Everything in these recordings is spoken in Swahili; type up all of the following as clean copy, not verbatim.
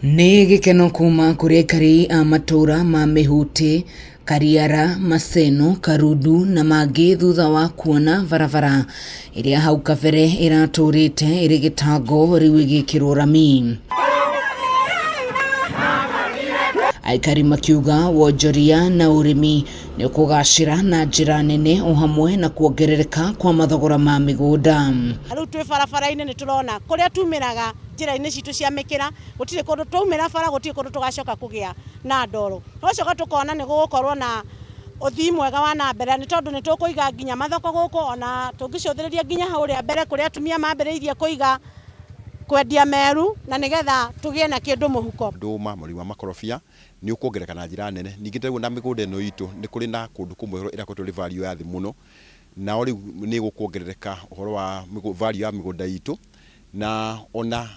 Nĩ gĩkeno kuma kũrĩ aikari a matũra ma Mĩhuti, Kariara, Maseno, Karundu na mangĩ thutha wa kuona barabara ĩrĩa hau kabere ĩratũrĩte ĩrĩ gĩtango rĩu ĩgĩkĩrwo rami. Aikari makiuga wonjoria na ũrĩmi nĩ ũkũgacĩra na njĩra nene o hamwe na kuongerereka kwa mathogora ma mĩgũnda. Rĩu twĩ barabara-inĩ nĩ tũrona kũrĩa tumĩraga njĩra-inĩ citũ cia mĩkĩra gũtirĩ kũndũ twaumĩra bara gũtirĩ kũndũ tũgacoka kũgĩa na ndoro. Twacoka tũkona nĩ gũgũkorwo na ũthii mwega wa na mbere nĩ tondũ nĩ tũkũiga nginya mathoko gũkũ ona tũngĩcũthĩrĩria nginya haũrĩa mbere kũrĩa atumia mambĩrĩirie kũiga kwendia meru na nigetha tũgĩe na kĩndũ mũhuko. Ndũma, mũrĩmi wa makorobia nĩ ũkuongereka na njĩra nene. Ningĩ tũrĩ na mĩgũnda ĩno itũ nĩ kũrĩ na kũndũ kũmwe ĩrakoretwo ĩrĩ value ya thĩ mũno, na rĩu nĩ gũkuongerereka ũhoro wa value ya mĩgũnda itũ na ona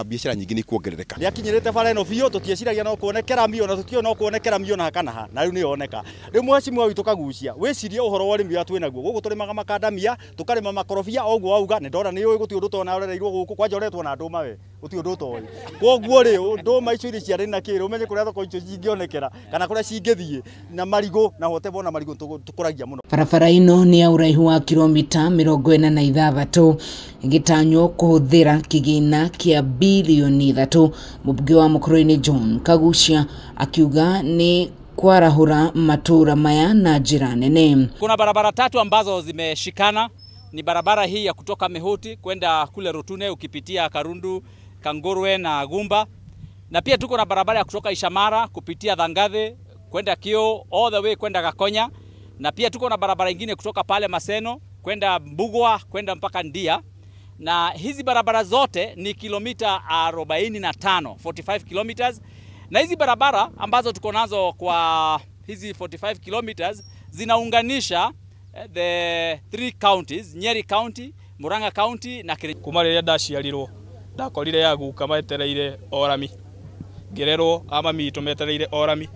biacara nyingĩ nĩ kuongerereka. Yakinyĩrĩte bara ĩno biũ tũtieciragia no kuonekera mio na tũtiona no kuonekera mio na kana ha na rĩu nĩ yoneka. Rĩu mheshimiwa witũ Kagucia wĩcirie ũhoro wa ũrĩmi wa twĩ naguo gũkũ tũrĩmaga makandamia tũkarĩma makorobia o ũguo wauga nĩ ndona nĩ gũtirĩ ũndũ tona ũrereirwo gũkũ kwanja ũretwo na ndũma we gũtirĩ ũndũ ũtoĩ. Koguo rĩ ndũma icio irĩ ciarĩ na kĩrĩ ũmenye kũrĩa thoko icio cingĩonekera kana kũrĩa cingĩthiĩ na marigũ na whatever na marigũ tũkũragia mũno. Barabara ĩno nĩ ya ũraihu wa kilomita 46 ĩgĩtanywo kũhũthĩra kĩgĩna kĩa bilioni 3. Mũmbunge wa Mũkũrũ-inĩ John Kagucia akiuga nĩ kwarahũra matũra maya na njĩra nene. Kuna barabara tatu ambazo zimeshikana, ni barabara hii ya kutoka Mĩhuti kwenda kule Rutune ukipitia Karundu, Kangorwe na Gumba, na pia tuko na barabara ya kutoka Ishamara kupitia Thangathi kwenda Kio all the way kwenda Gakonya, na pia tuko na barabara nyingine kutoka pale Maseno kwenda Mbugwa kwenda mpaka Ndia. Na hizi barabara zote ni kilomita 45 kilometers, na hizi barabara ambazo tuko nazo kwa hizi 45 kilometers zinaunganisha the 3 counties, Nyeri County, Murang'a County na Kirinyaga. Kuma rĩrĩa ndaciarirwo ndakorire yaguka metereire orami ngererwo ama mitũ metereire orami,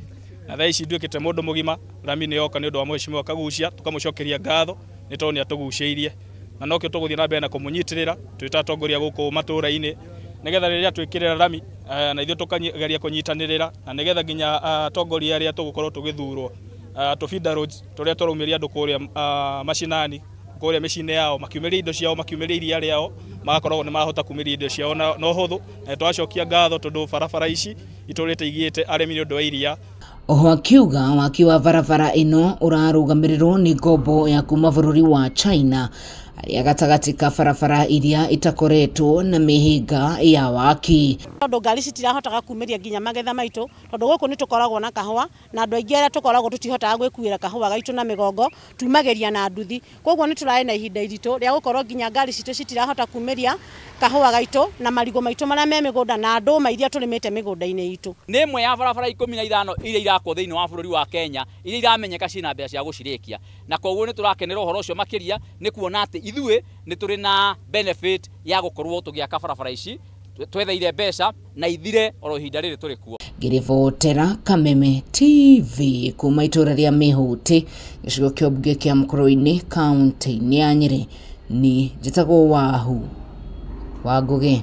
na thaa ici nduĩkĩte mũndũ mũgima. Rami nĩ yoka nĩ ũndũ wa mheshimiwa Kagucia, tukamũcokeria ngatho nĩ tondũ nĩ atũgucĩirie na nokĩo tũgũthiĩ na mbere na kũmũnyitĩrĩra twĩ atongoria gũkũ matũra-inĩ nigetha rĩrĩa twĩkĩrĩra rami na ithuĩ tũkageria kũnyitanĩrĩra na nigetha nginya atongoria arĩa tũgũkorwo tũgĩthurwo tũbinda roads tũrĩa tũraumĩria andũ kũrĩa macinani kũrĩa mĩciĩ-inĩ yao makiumĩria indo ciao makiumĩria iria rĩao magakorwo nĩ marahota kumĩria indo ciao na ũhũthũ. Twacokia ngatho tondũ barabara ici itũrĩte igĩte arĩmi nĩ ũndũ wa iria. Oho akiuga waki wa barabara ĩno ũrarũgamĩrĩrwo nĩ ngombo ya kuma bũrũri wa China arĩa gatagatĩ ka barabara iria itakoretwo na mĩhĩnga ya waki. Tondũ ngari citirahotaga kumĩria nginya magetha maitũ tondũ gũkũ nĩ tũkoragwo na kahũa na andũ aingĩ arĩa tũkoragwo tũtihotaga gwĩkuĩra kahũa gaitũ na mĩgongo tumagĩria na nduthi. Koguo nĩ tũrarĩ na ihinda iritũ rĩa gũkorwo nginya ngari citũ citirahota kumĩria kahũa gaitũ na marigũ maitũ marĩa me mĩgũnda na ndũma iria tũrĩmĩte mĩgũnda-inĩ itũ. Nĩ ĩmwe ya barabara 15 iria irakwo thĩinĩ wa bũrũri wa Kenya iria iramenyeka ciĩna mbeca cia gũcirĩkia, na koguo nĩ tũrakenera ũhoro ũcio makĩria nĩ kuona atĩ ithuĩ nĩ tũrĩ na benefit ya gũkorwo tũgĩaka barabara ici twetheire mbeca na ithire oro ihinda rĩrĩ tũrĩ kuo. Ngĩribotera Kameme TV kuma itũra rĩa Mĩhuti gĩcigo kĩa ũmbunge kĩa Mũkũrũ-inĩ kaunti-inĩ ya Nyeri. Ni njĩtagwo Wahu wa Ngũgĩ.